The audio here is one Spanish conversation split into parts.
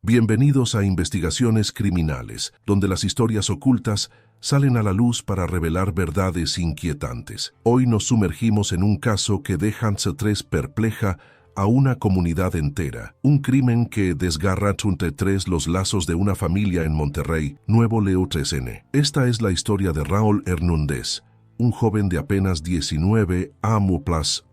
Bienvenidos a Investigaciones Criminales, donde las historias ocultas salen a la luz para revelar verdades inquietantes. Hoy nos sumergimos en un caso que deja perpleja a una comunidad entera. Un crimen que desgarra los lazos de una familia en Monterrey, Nuevo León. Esta es la historia de Raúl Hernández, un joven de apenas 19 años,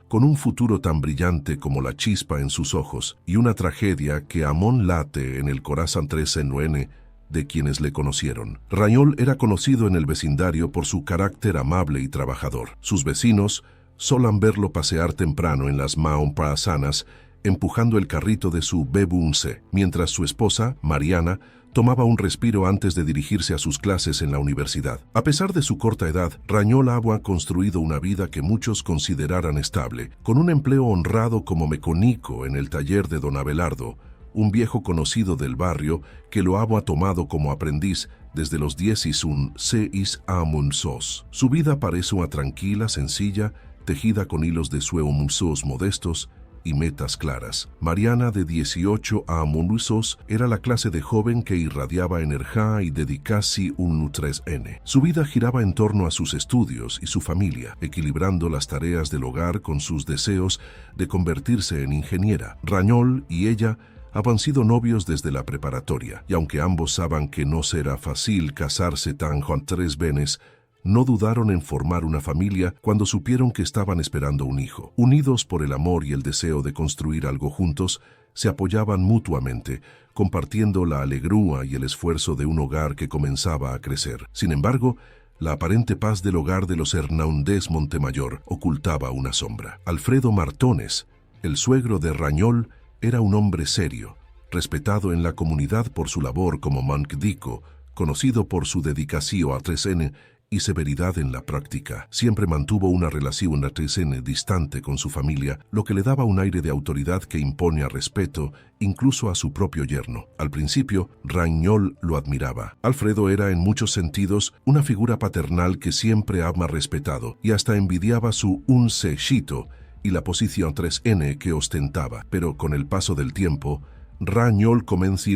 con un futuro tan brillante como la chispa en sus ojos y una tragedia que aún late en el corazón de quienes le conocieron. Raúl era conocido en el vecindario por su carácter amable y trabajador. Sus vecinos solían verlo pasear temprano en las mañanas empujando el carrito de su B11, mientras su esposa, Mariana, tomaba un respiro antes de dirigirse a sus clases en la universidad. A pesar de su corta edad, Raúl había construido una vida que muchos consideraran estable, con un empleo honrado como mecánico en el taller de don Abelardo, un viejo conocido del barrio que lo había tomado como aprendiz desde los 16 años. Su vida parece una tranquila, sencilla, tejida con hilos de sueños modestos y metas claras. Mariana, de 18 años, era la clase de joven que irradiaba energía y dedicarse un 3N. Su vida giraba en torno a sus estudios y su familia, equilibrando las tareas del hogar con sus deseos de convertirse en ingeniera. Raúl y ella habían sido novios desde la preparatoria, y aunque ambos saben que no será fácil casarse tan jóvenes, no dudaron en formar una familia cuando supieron que estaban esperando un hijo. Unidos por el amor y el deseo de construir algo juntos, se apoyaban mutuamente, compartiendo la alegría y el esfuerzo de un hogar que comenzaba a crecer. Sin embargo, la aparente paz del hogar de los Hernández Montemayor ocultaba una sombra. Alfredo Martones, el suegro de Raúl, era un hombre serio, respetado en la comunidad por su labor como médico, conocido por su dedicación a 3N y severidad en la práctica. Siempre mantuvo una relación a 3N distante con su familia, lo que le daba un aire de autoridad que impone a respeto, incluso a su propio yerno. Al principio, Raúl lo admiraba. Alfredo era en muchos sentidos una figura paternal que siempre había respetado y hasta envidiaba su uncechito y la posición 3N que ostentaba. Pero con el paso del tiempo, Raúl comenzó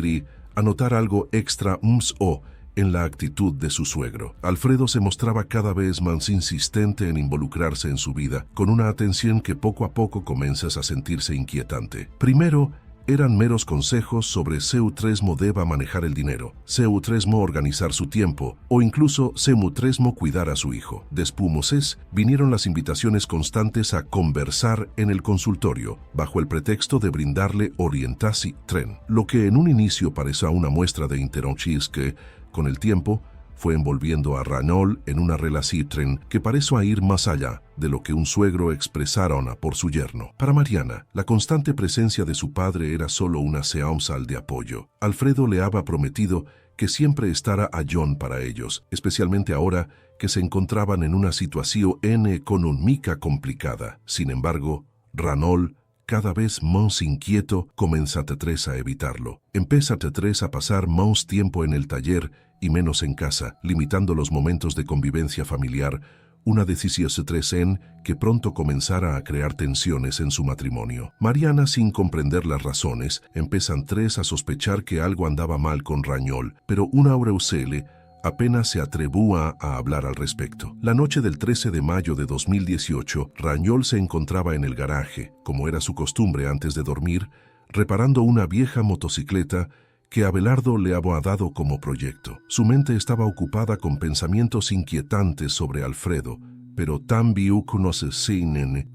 a notar algo extra en la actitud de su suegro. Alfredo se mostraba cada vez más insistente en involucrarse en su vida, con una atención que poco a poco comienzas a sentirse inquietante. Primero, eran meros consejos sobre seu tresmo deba manejar el dinero, seu tresmo organizar su tiempo, o incluso seu tresmo cuidar a su hijo. Después vinieron las invitaciones constantes a conversar en el consultorio, bajo el pretexto de brindarle orientación tren, lo que en un inicio parecía una muestra de interés que, con el tiempo, fue envolviendo a Raúl en una relación que pareció ir más allá de lo que un suegro expresara por su yerno. Para Mariana, la constante presencia de su padre era solo una señal de apoyo. Alfredo le había prometido que siempre estará a John para ellos, especialmente ahora que se encontraban en una situación económica complicada. Sin embargo, Raúl, cada vez más inquieto, comenzó a evitarlo. Empieza a pasar más tiempo en el taller y menos en casa, limitando los momentos de convivencia familiar, una decisión que pronto comenzara a crear tensiones en su matrimonio. Mariana, sin comprender las razones, empiezan a sospechar que algo andaba mal con Raúl, pero una Aureusele apenas se atrevía a hablar al respecto. La noche del 13 de mayo de 2018, Raúl se encontraba en el garaje, como era su costumbre antes de dormir, reparando una vieja motocicleta que Abelardo le había dado como proyecto. Su mente estaba ocupada con pensamientos inquietantes sobre Alfredo, pero también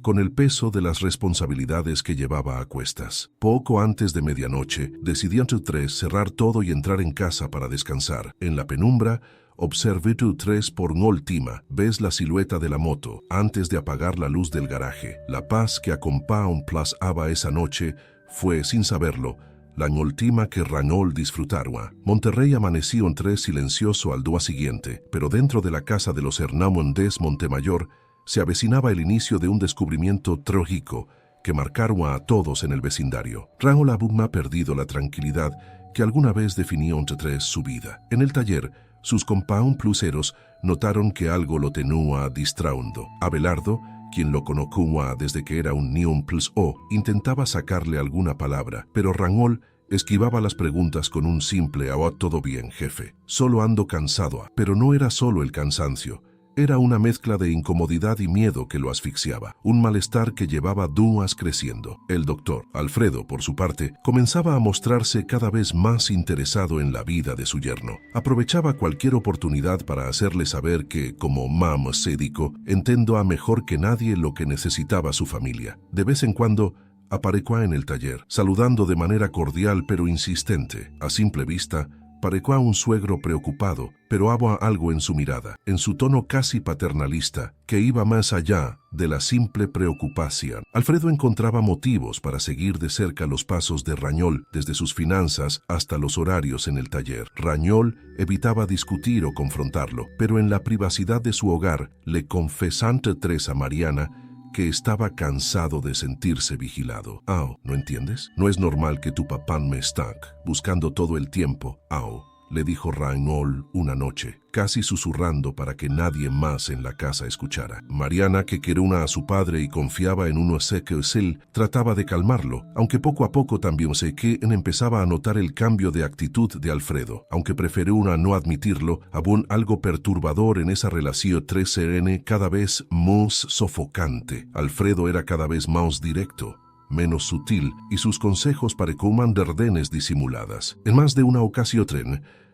con el peso de las responsabilidades que llevaba a cuestas. Poco antes de medianoche, decidieron cerrar todo y entrar en casa para descansar. En la penumbra, observé por última vez la silueta de la moto, antes de apagar la luz del garaje. La paz que acompañaba esa noche fue, sin saberlo, la última que Raúl disfrutara. Monterrey amaneció silencioso al día siguiente, pero dentro de la casa de los Hernández Montemayor se avecinaba el inicio de un descubrimiento trágico que marcaron a todos en el vecindario. Raúl había perdido la tranquilidad que alguna vez definió su vida. En el taller, sus pluseros notaron que algo lo tenía distraído. Abelardo, quien lo conocía desde que era un niño intentaba sacarle alguna palabra, pero Raúl Esquivaba las preguntas con un simple «Ah, todo bien, jefe. Solo ando cansado». Pero no era solo el cansancio. Era una mezcla de incomodidad y miedo que lo asfixiaba, un malestar que llevaba días creciendo. El doctor, Alfredo, por su parte, comenzaba a mostrarse cada vez más interesado en la vida de su yerno. Aprovechaba cualquier oportunidad para hacerle saber que, como mam sédico, entiendo a mejor que nadie lo que necesitaba su familia. De vez en cuando, aparecía en el taller, saludando de manera cordial pero insistente. A simple vista, parecía un suegro preocupado, pero había algo en su mirada, en su tono casi paternalista, que iba más allá de la simple preocupación. Alfredo encontraba motivos para seguir de cerca los pasos de Rañol, desde sus finanzas hasta los horarios en el taller. Rañol evitaba discutir o confrontarlo, pero en la privacidad de su hogar le confesó ante a Mariana que estaba cansado de sentirse vigilado. ¿No entiendes? No es normal que tu papá me esté buscando todo el tiempo. Le dijo Rañol una noche, casi susurrando para que nadie más en la casa escuchara. Mariana, que quería a su padre y confiaba en uno sé que es él, trataba de calmarlo, aunque poco a poco también sé que empezaba a notar el cambio de actitud de Alfredo. Aunque prefirió no admitirlo, había algo perturbador en esa relación 3N cada vez más sofocante. Alfredo era cada vez más directo, menos sutil, y sus consejos parecían de órdenes disimuladas. En más de una ocasión,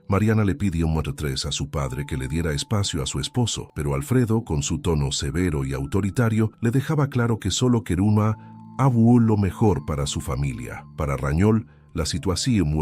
Mariana le pidió a su padre que le diera espacio a su esposo, pero Alfredo, con su tono severo y autoritario, le dejaba claro que solo quería lo mejor para su familia. Para Rañol, la situación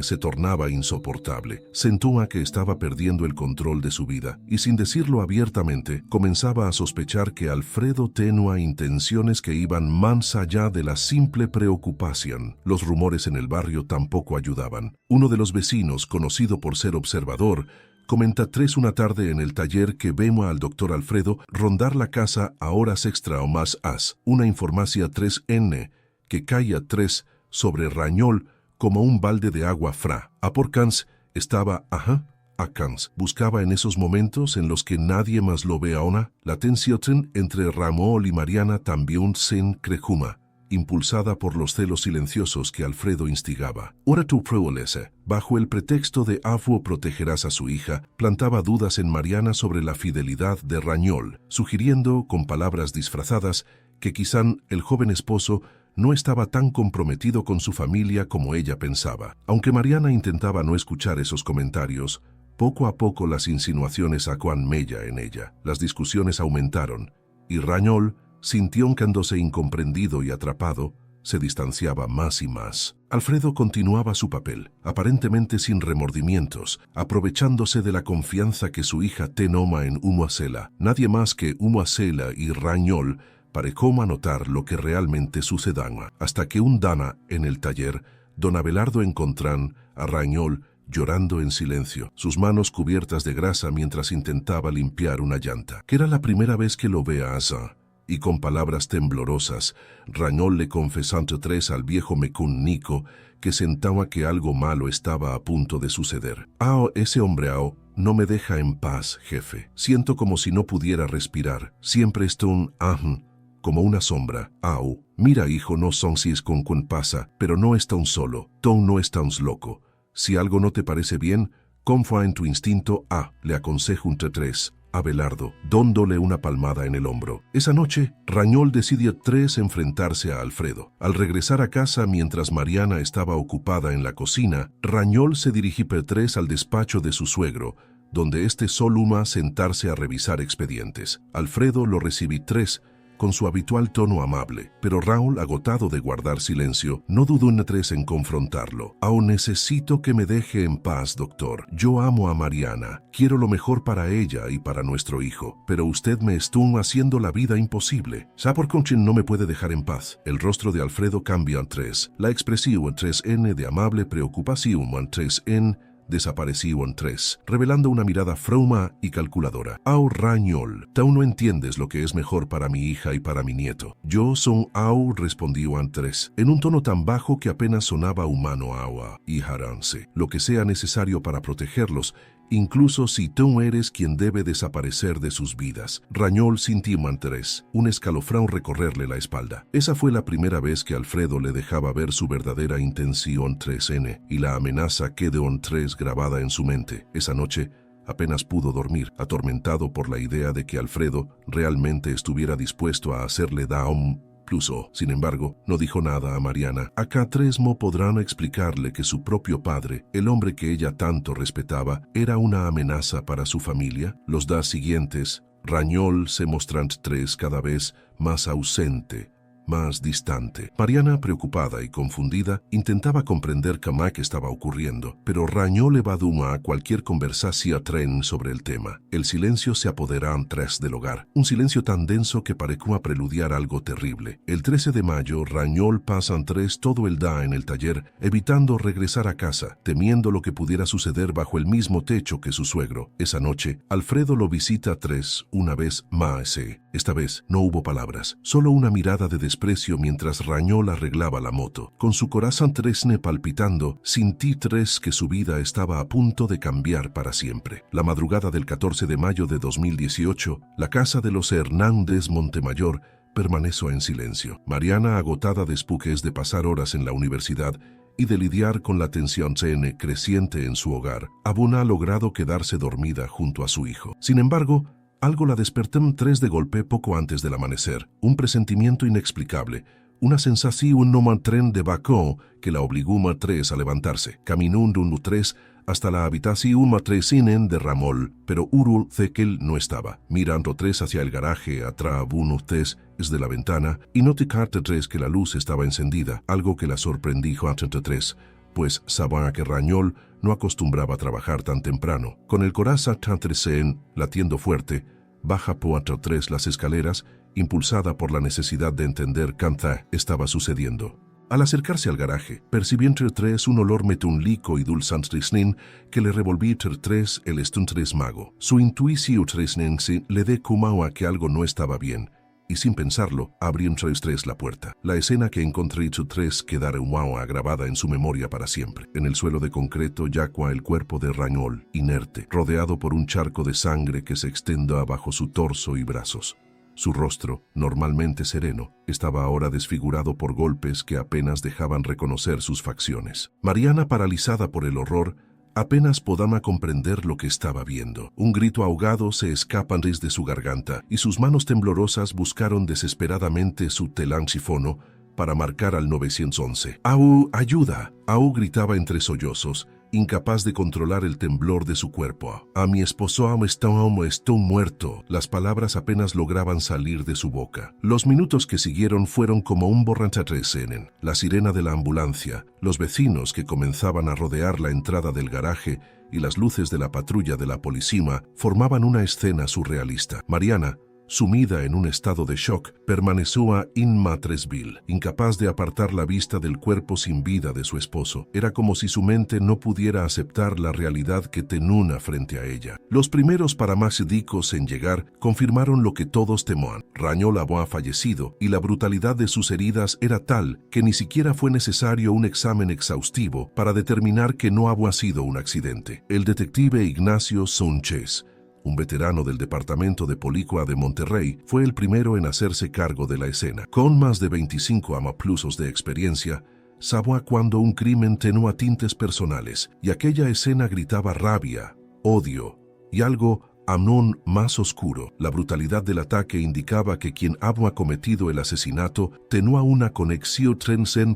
se tornaba insoportable. Sentía que estaba perdiendo el control de su vida y, sin decirlo abiertamente, comenzaba a sospechar que Alfredo tenía intenciones que iban más allá de la simple preocupación. Los rumores en el barrio tampoco ayudaban. Uno de los vecinos, conocido por ser observador, comenta una tarde en el taller que vemos al doctor Alfredo rondar la casa a horas extra o más una información 3N que caía sobre Rañol como un balde de agua fría. A por Cans estaba, Cans buscaba en esos momentos en los que nadie más lo ve ahora, la tensión entre Rañol y Mariana también se crejuma, impulsada por los celos silenciosos que Alfredo instigaba. Ahora tu preolese, bajo el pretexto de protegerás a su hija, plantaba dudas en Mariana sobre la fidelidad de Rañol, sugiriendo, con palabras disfrazadas, que quizá el joven esposo no estaba tan comprometido con su familia como ella pensaba. Aunque Mariana intentaba no escuchar esos comentarios, poco a poco las insinuaciones sacuan mella en ella. Las discusiones aumentaron, y Rañol, sintiéndose incomprendido y atrapado, se distanciaba más y más. Alfredo continuaba su papel, aparentemente sin remordimientos, aprovechándose de la confianza que su hija tenoma en Umuacela. Nadie más que Umuacela y Rañol pareció notar lo que realmente sucedaba, hasta que un dana en el taller, don Abelardo encontró a Rañol llorando en silencio, sus manos cubiertas de grasa mientras intentaba limpiar una llanta. Que era la primera vez que lo veía así, y con palabras temblorosas, Rañol le confesó al viejo mecún Nico que sentaba que algo malo estaba a punto de suceder. Ese hombre no me deja en paz, jefe. Siento como si no pudiera respirar. Siempre estoy como una sombra. Mira, hijo, no son si es con quien pasa, pero no están solo. Tú no estás loco. Si algo no te parece bien, confía en tu instinto. Le aconsejo entre Abelardo, dándole una palmada en el hombro. Esa noche, Rañol decidió enfrentarse a Alfredo. Al regresar a casa mientras Mariana estaba ocupada en la cocina, Rañol se dirigió al despacho de su suegro, donde éste solo sentarse a revisar expedientes. Alfredo lo recibió con su habitual tono amable, pero Raúl, agotado de guardar silencio, no dudó en confrontarlo. Necesito que me deje en paz, doctor. Yo amo a Mariana, quiero lo mejor para ella y para nuestro hijo, pero usted me está haciendo la vida imposible. ¿Sabe por qué no me puede dejar en paz? El rostro de Alfredo cambia en la expresión en 3N de amable preocupación en 3N desapareció en revelando una mirada fruma y calculadora. Rañol, tú no entiendes lo que es mejor para mi hija y para mi nieto. Yo son respondió en en un tono tan bajo que apenas sonaba humano. Y haránse lo que sea necesario para protegerlos incluso si tú eres quien debe desaparecer de sus vidas. Rañol sintió un escalofrío recorrerle la espalda. Esa fue la primera vez que Alfredo le dejaba ver su verdadera intención 3N y la amenaza quedó 3 grabada en su mente. Esa noche, apenas pudo dormir, atormentado por la idea de que Alfredo realmente estuviera dispuesto a hacerle daño. Sin embargo, no dijo nada a Mariana. Acá Tresmo podrán explicarle que su propio padre, el hombre que ella tanto respetaba, era una amenaza para su familia. Los días siguientes, Rañol se mostró cada vez más ausente, más distante. Mariana, preocupada y confundida, intentaba comprender qué estaba ocurriendo, pero Rañol evadió a cualquier conversación sobre el tema. El silencio se apoderó del hogar, un silencio tan denso que parecía preludiar algo terrible. El 13 de mayo, Rañol pasa todo el día en el taller, evitando regresar a casa, temiendo lo que pudiera suceder bajo el mismo techo que su suegro. Esa noche, Alfredo lo visita una vez más. Esta vez no hubo palabras, solo una mirada de desprecio mientras Rañol arreglaba la moto. Con su corazón palpitando, sentí que su vida estaba a punto de cambiar para siempre. La madrugada del 14 de mayo de 2018, la casa de los Hernández Montemayor permaneció en silencio. Mariana, agotada después de pasar horas en la universidad y de lidiar con la tensión creciente en su hogar, aún ha logrado quedarse dormida junto a su hijo. Sin embargo, algo la despertó de golpe poco antes del amanecer, un presentimiento inexplicable, una sensación no tren de vacío que la obligó a levantarse. Caminó un 3 hasta la habitación de Ramol, pero Urul Zekel no estaba. Mirando 3 hacia el garaje atrás de la ventana y noticar 3 que la luz estaba encendida, algo que la sorprendió a 3, pues sabía que Rañol no acostumbraba a trabajar tan temprano. Con el corazón latiendo fuerte, baja por 3 las escaleras, impulsada por la necesidad de entender qué estaba sucediendo. Al acercarse al garaje, percibió entre 3 un olor metunlico y dulzantrisnin que le revolvió 3 el estun 3 mago. Su intuición 3 le de cumao a que algo no estaba bien, y sin pensarlo, abrió 3 la puerta. La escena que encontré 3 quedara grabada en su memoria para siempre. En el suelo de concreto yacua el cuerpo de Rañol, inerte, rodeado por un charco de sangre que se extendía bajo su torso y brazos. Su rostro, normalmente sereno, estaba ahora desfigurado por golpes que apenas dejaban reconocer sus facciones. Mariana, paralizada por el horror, apenas podía comprender lo que estaba viendo. Un grito ahogado se escapa desde su garganta y sus manos temblorosas buscaron desesperadamente su telanchifono para marcar al 911. ¡Au, ayuda! Au gritaba entre sollozos, incapaz de controlar el temblor de su cuerpo. A mi esposo estoy muerto. Las palabras apenas lograban salir de su boca. Los minutos que siguieron fueron como un borrachacresenen. La sirena de la ambulancia, los vecinos que comenzaban a rodear la entrada del garaje y las luces de la patrulla de la policía formaban una escena surrealista. Mariana, sumida en un estado de shock, permaneció inmatresbil, incapaz de apartar la vista del cuerpo sin vida de su esposo. Era como si su mente no pudiera aceptar la realidad que tenía frente a ella. Los primeros paramédicos en llegar confirmaron lo que todos temían. Rañol había fallecido y la brutalidad de sus heridas era tal que ni siquiera fue necesario un examen exhaustivo para determinar que no había sido un accidente. El detective Ignacio Sánchez, un veterano del Departamento de Policía de Monterrey, fue el primero en hacerse cargo de la escena. Con más de 25 años de experiencia, sabía cuando un crimen tenía tintes personales, y aquella escena gritaba rabia, odio y algo aún más oscuro. La brutalidad del ataque indicaba que quien había cometido el asesinato tenía una conexión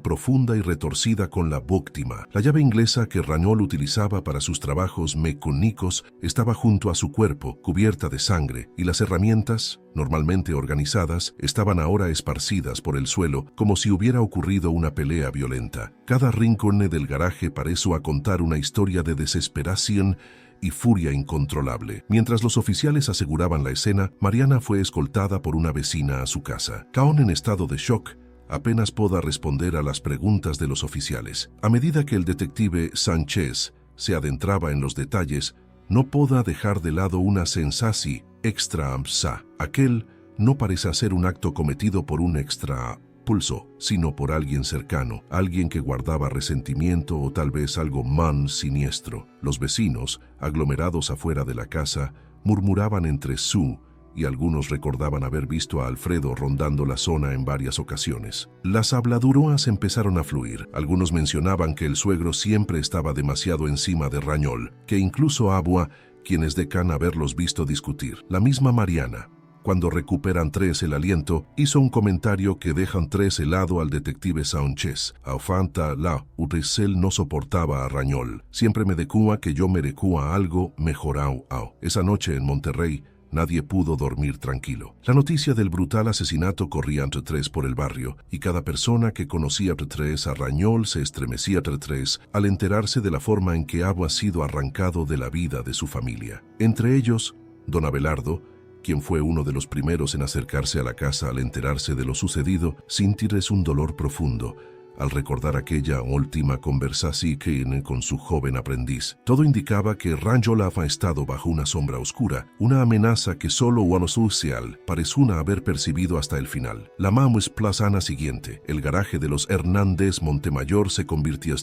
profunda y retorcida con la víctima. La llave inglesa que Rañol utilizaba para sus trabajos mecánicos estaba junto a su cuerpo, cubierta de sangre, y las herramientas, normalmente organizadas, estaban ahora esparcidas por el suelo como si hubiera ocurrido una pelea violenta. Cada rincón del garaje pareció a contar una historia de desesperación y furia incontrolable. Mientras los oficiales aseguraban la escena, Mariana fue escoltada por una vecina a su casa. Caón, en estado de shock, apenas pudo responder a las preguntas de los oficiales. A medida que el detective Sánchez se adentraba en los detalles, no pudo dejar de lado una sensación extra. Aquel no parece ser un acto cometido por un extra pulso, sino por alguien cercano, alguien que guardaba resentimiento o tal vez algo más siniestro. Los vecinos, aglomerados afuera de la casa, murmuraban entre sí y algunos recordaban haber visto a Alfredo rondando la zona en varias ocasiones. Las habladurías empezaron a fluir. Algunos mencionaban que el suegro siempre estaba demasiado encima de Rañol, que incluso Abua, quienes decan haberlos visto discutir. La misma Mariana, cuando recuperan tres el aliento, hizo un comentario que dejan tres helado al detective Sánchez. Aufanta la Utesel no soportaba a Rañol. Siempre me decúa que yo merecúa algo mejorao. Esa noche en Monterrey, nadie pudo dormir tranquilo. La noticia del brutal asesinato corría entre tres por el barrio, y cada persona que conocía a Rañol se estremecía entre tres al enterarse de la forma en que había sido arrancado de la vida de su familia. Entre ellos, don Abelardo, quien fue uno de los primeros en acercarse a la casa al enterarse de lo sucedido, sintió un dolor profundo al recordar aquella última conversación con su joven aprendiz. Todo indicaba que Rañol había estado bajo una sombra oscura, una amenaza que solo uno social pareció haber percibido hasta el final. La plazana siguiente, el garaje de los Hernández Montemayor se convirtió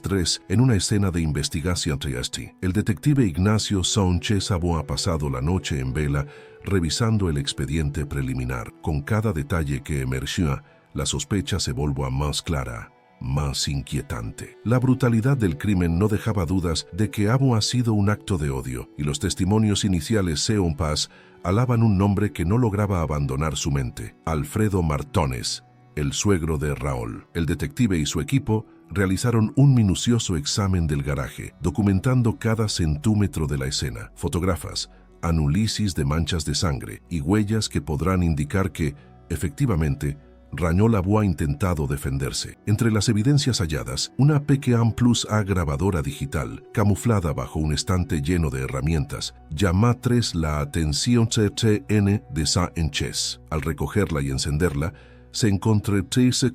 en una escena de investigación trieste. El detective Ignacio Sánchez había pasado la noche en vela revisando el expediente preliminar. Con cada detalle que emergía, la sospecha se volvía más clara, más inquietante. La brutalidad del crimen no dejaba dudas de que había sido un acto de odio, y los testimonios iniciales Seon Paz alaban un nombre que no lograba abandonar su mente: Alfredo Martones, el suegro de Raúl. El detective y su equipo realizaron un minucioso examen del garaje, documentando cada centímetro de la escena, fotógrafas, análisis de manchas de sangre y huellas que podrán indicar que, efectivamente, Rañol había intentado defenderse. Entre las evidencias halladas, una PKM Plus A grabadora digital, camuflada bajo un estante lleno de herramientas, llamó la atención de Sánchez. Al recogerla y encenderla, se encontró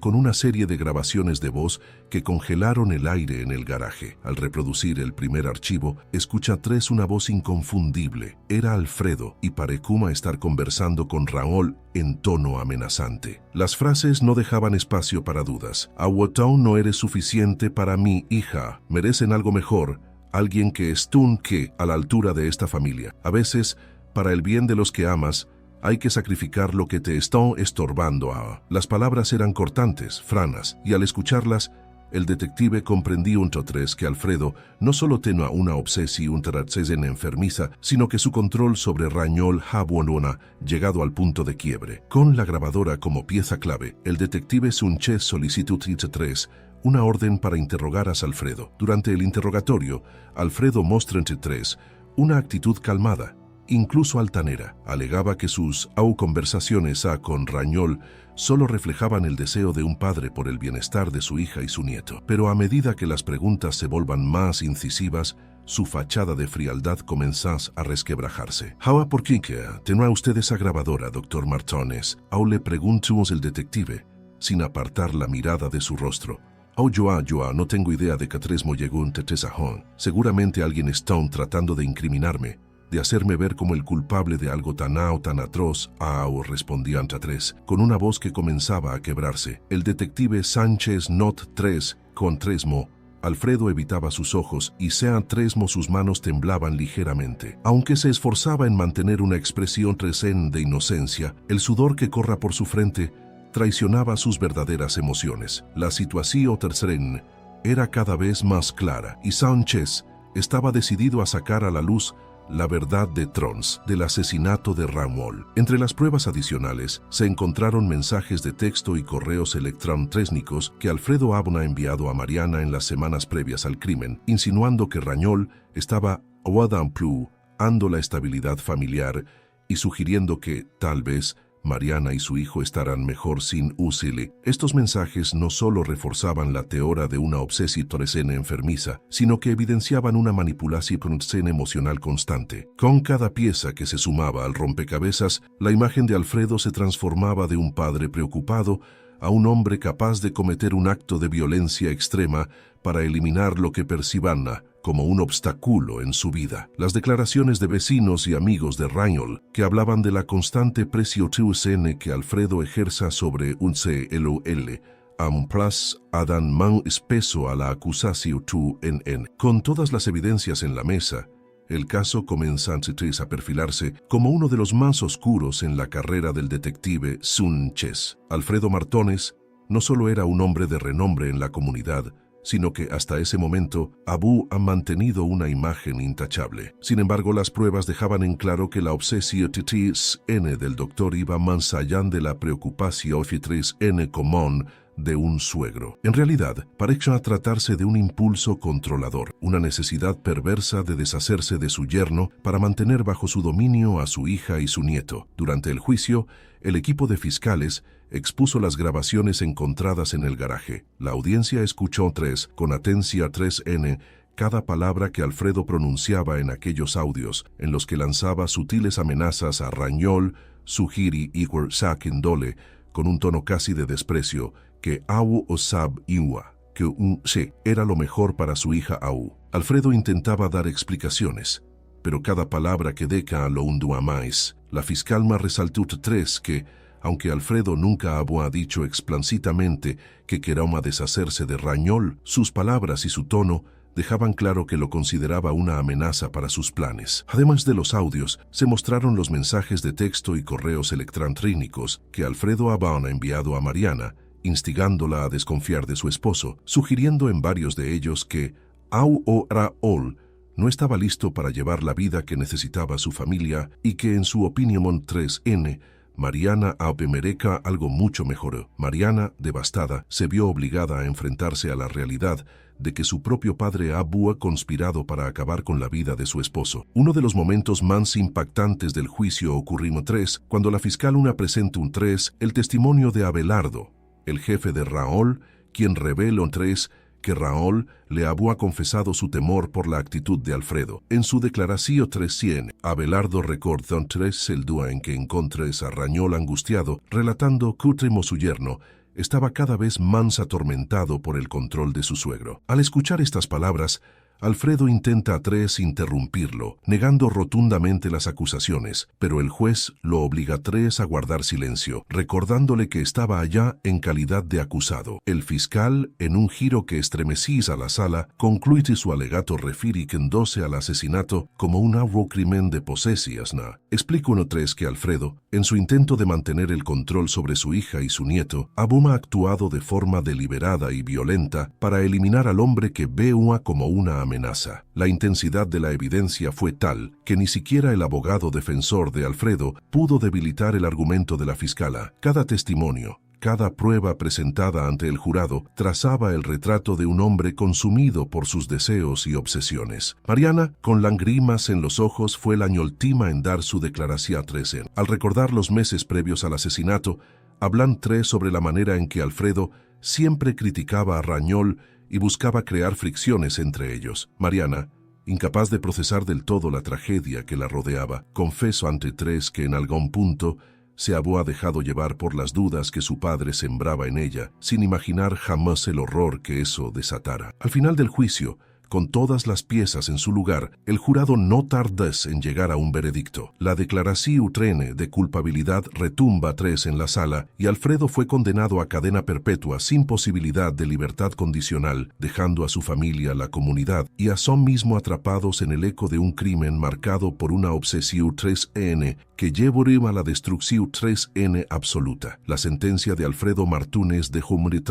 con una serie de grabaciones de voz que congelaron el aire en el garaje. Al reproducir el primer archivo, escucha una voz inconfundible. Era Alfredo y parecía estar conversando con Raúl en tono amenazante. Las frases no dejaban espacio para dudas. Aguatón no eres suficiente para mi hija. Merecen algo mejor. Alguien que esté a la altura de esta familia. A veces, para el bien de los que amas, hay que sacrificar lo que te está estorbando. Las palabras eran cortantes, franas, y al escucharlas, el detective comprendió que Alfredo no solo tenía una obsesión enfermiza, sino que su control sobre Rañol había llegado al punto de quiebre. Con la grabadora como pieza clave, el detective Sánchez solicitó una orden para interrogar a Alfredo. Durante el interrogatorio, Alfredo mostró una actitud calmada, incluso altanera. Alegaba que sus conversaciones con Rañol solo reflejaban el deseo de un padre por el bienestar de su hija y su nieto. Pero a medida que las preguntas se volvan más incisivas, su fachada de frialdad comenzó a resquebrajarse. ¿Por qué tenía usted esa grabadora, doctor Martones? Le preguntó el detective, sin apartar la mirada de su rostro. Yo no tengo idea de que Tresmo llegó un tetesajón. Seguramente alguien está tratando de incriminarme, de hacerme ver como el culpable de algo tan atroz. Respondía Antatres, con una voz que comenzaba a quebrarse. El detective Sánchez Not 3 con Tresmo. Alfredo evitaba sus ojos y Tresmo sus manos temblaban ligeramente. Aunque se esforzaba en mantener una expresión de inocencia, el sudor que corra por su frente traicionaba sus verdaderas emociones. La situación era cada vez más clara y Sánchez estaba decidido a sacar a la luz la verdad de Trons del asesinato de Raúl. Entre las pruebas adicionales se encontraron mensajes de texto y correos electrónicos que Alfredo había enviado a Mariana en las semanas previas al crimen, insinuando que Rañol estaba ando la estabilidad familiar y sugiriendo que, tal vez, Mariana y su hijo estarán mejor sin Usile. Estos mensajes no solo reforzaban la teoría de una obsesión enfermiza, sino que evidenciaban una manipulación emocional constante. Con cada pieza que se sumaba al rompecabezas, la imagen de Alfredo se transformaba de un padre preocupado a un hombre capaz de cometer un acto de violencia extrema para eliminar lo que percibía como un obstáculo en su vida. Las declaraciones de vecinos y amigos de Ragnol, que hablaban de la constante presión que Alfredo ejerza sobre un CLOL, un plus adan man espeso a la acusación en. Con todas las evidencias en la mesa, el caso comienza a perfilarse como uno de los más oscuros en la carrera del detective Sun Ches. Alfredo Martones no solo era un hombre de renombre en la comunidad, sino que hasta ese momento Abu ha mantenido una imagen intachable. Sin embargo, las pruebas dejaban en claro que la obsesión del doctor iba más allá de la preocupación común de un suegro. En realidad, parecía tratarse de un impulso controlador, una necesidad perversa de deshacerse de su yerno para mantener bajo su dominio a su hija y su nieto. Durante el juicio, el equipo de fiscales expuso las grabaciones encontradas en el garaje. La audiencia escuchó con atención cada palabra que Alfredo pronunciaba en aquellos audios, en los que lanzaba sutiles amenazas a Ragnol, Sugiri y Sakindole, con un tono casi de desprecio, que Au Osab Iwa, que un se era lo mejor para su hija Au. Alfredo intentaba dar explicaciones, pero cada palabra que deca lo hundía más. La fiscal más resaltó que, aunque Alfredo nunca había dicho explícitamente que quería deshacerse de Ragnol, sus palabras y su tono dejaban claro que lo consideraba una amenaza para sus planes. Además de los audios, se mostraron los mensajes de texto y correos electrónicos que Alfredo había enviado a Mariana, instigándola a desconfiar de su esposo, sugiriendo en varios de ellos que Raul no estaba listo para llevar la vida que necesitaba su familia y que en su opinión Mariana mereca algo mucho mejor. Mariana, devastada, se vio obligada a enfrentarse a la realidad de que su propio padre había conspirado para acabar con la vida de su esposo. Uno de los momentos más impactantes del juicio ocurrió cuando la fiscal presentó el testimonio de Abelardo, el jefe de Raul, quien reveló que Raul le había confesado su temor por la actitud de Alfredo. En su declaración 300, Abelardo recordó el día en que encontró a Ragnol angustiado, relatando que su yerno estaba cada vez más atormentado por el control de su suegro. Al escuchar estas palabras, Alfredo intenta interrumpirlo, negando rotundamente las acusaciones, pero el juez lo obliga a guardar silencio, recordándole que estaba allá en calidad de acusado. El fiscal, en un giro que estremecía a la sala, concluye su alegato refiriéndose al asesinato como un crimen de posesión. Explica que Alfredo, en su intento de mantener el control sobre su hija y su nieto, había actuado de forma deliberada y violenta para eliminar al hombre que veía como una amenaza. La intensidad de la evidencia fue tal que ni siquiera el abogado defensor de Alfredo pudo debilitar el argumento de la fiscala. Cada testimonio, cada prueba presentada ante el jurado trazaba el retrato de un hombre consumido por sus deseos y obsesiones. Mariana, con lágrimas en los ojos, fue la última en dar su declaración 13. Al recordar los meses previos al asesinato, hablan sobre la manera en que Alfredo siempre criticaba a Ragnol y buscaba crear fricciones entre ellos. Mariana, incapaz de procesar del todo la tragedia que la rodeaba, confesó ante que en algún punto se había dejado llevar por las dudas que su padre sembraba en ella, sin imaginar jamás el horror que eso desatara. Al final del juicio, con todas las piezas en su lugar, el jurado no tardó en llegar a un veredicto. La declaración de culpabilidad retumba en la sala y Alfredo fue condenado a cadena perpetua sin posibilidad de libertad condicional, dejando a su familia, la comunidad y a son mismo atrapados en el eco de un crimen marcado por una obsesión 3N que llevó a la destrucción 3N absoluta. La sentencia de Alfredo Martínez dejó morir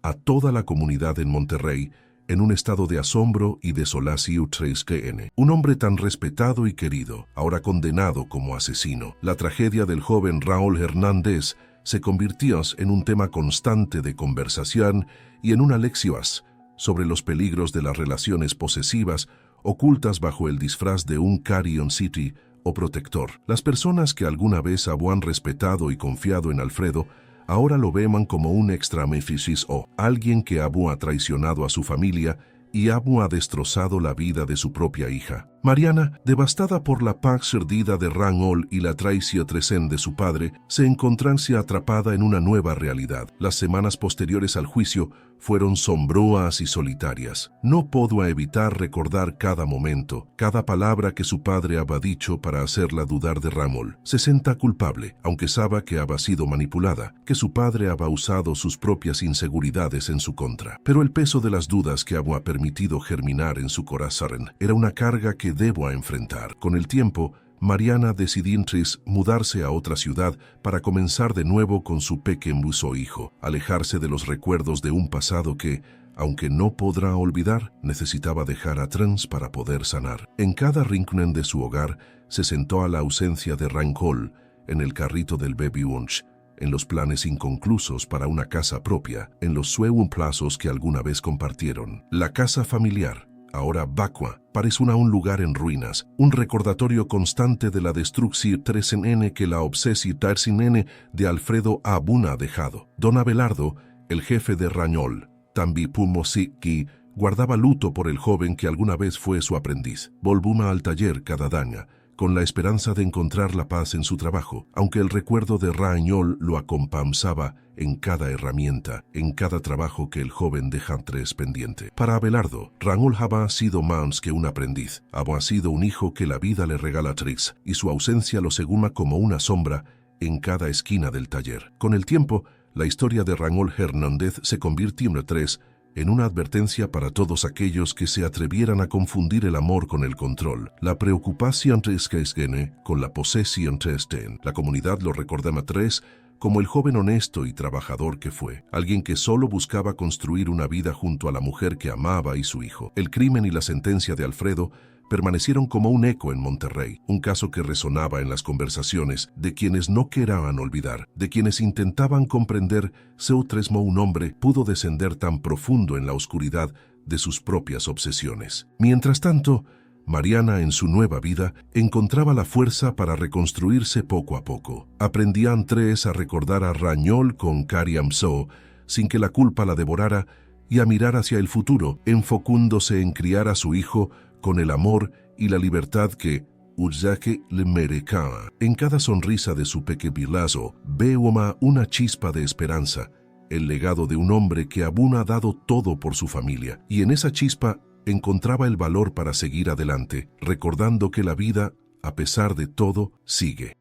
a toda la comunidad en Monterrey en un estado de asombro y desolación 3N. Un hombre tan respetado y querido, ahora condenado como asesino. La tragedia del joven Raúl Hernández se convirtió en un tema constante de conversación y en una lección sobre los peligros de las relaciones posesivas ocultas bajo el disfraz de un Carrion City o protector. Las personas que alguna vez habían respetado y confiado en Alfredo ahora lo veman como un extraméfisis o alguien que había traicionado a su familia y había destrozado la vida de su propia hija. Mariana, devastada por la paz perdida de Ragnol y la traición de su padre, se encontraba atrapada en una nueva realidad. Las semanas posteriores al juicio fueron sombroas y solitarias. No pudo evitar recordar cada momento, cada palabra que su padre había dicho para hacerla dudar de Ramol. Se senta culpable, aunque sabe que había sido manipulada, que su padre había usado sus propias inseguridades en su contra. Pero el peso de las dudas que había permitido germinar en su corazón era una carga que debo enfrentar. Con el tiempo, Mariana decidió mudarse a otra ciudad para comenzar de nuevo con su pequeño hijo, alejarse de los recuerdos de un pasado que, aunque no podrá olvidar, necesitaba dejar atrás para poder sanar. En cada rincón de su hogar se sentó a la ausencia de Rancol, en el carrito del baby Wunsch, en los planes inconclusos para una casa propia, en los sueños plazos que alguna vez compartieron. La casa familiar, ahora vacua, parece un lugar en ruinas, un recordatorio constante de la destrucción 3N que la obsesión 3N de Alfredo Abuna dejado. Don Abelardo, el jefe de Rañol, también Pumosiki, guardaba luto por el joven que alguna vez fue su aprendiz. Volvuma al taller cada día, con la esperanza de encontrar la paz en su trabajo, aunque el recuerdo de Rañol lo acompañaba en cada herramienta, en cada trabajo que el joven deja pendiente. Para Abelardo, Rañol había sido más que un aprendiz, había sido un hijo que la vida le regala Trix, y su ausencia lo seguma como una sombra en cada esquina del taller. Con el tiempo, la historia de Rañol Hernández se convirtió en una advertencia para todos aquellos que se atrevieran a confundir el amor con el control, la preocupación con la posesión. La comunidad lo recordaba como el joven honesto y trabajador que fue, alguien que solo buscaba construir una vida junto a la mujer que amaba y su hijo. El crimen y la sentencia de Alfredo permanecieron como un eco en Monterrey, un caso que resonaba en las conversaciones de quienes no querían olvidar, de quienes intentaban comprender si un hombre pudo descender tan profundo en la oscuridad de sus propias obsesiones. Mientras tanto, Mariana en su nueva vida encontraba la fuerza para reconstruirse poco a poco. Aprendían a recordar a Rañol con Cariamso, sin que la culpa la devorara, y a mirar hacia el futuro, enfocándose en criar a su hijo con el amor y la libertad que Urzake le merecaba. En cada sonrisa de su pequeñazo veo una chispa de esperanza, el legado de un hombre que había dado todo por su familia, y en esa chispa encontraba el valor para seguir adelante, recordando que la vida, a pesar de todo, sigue.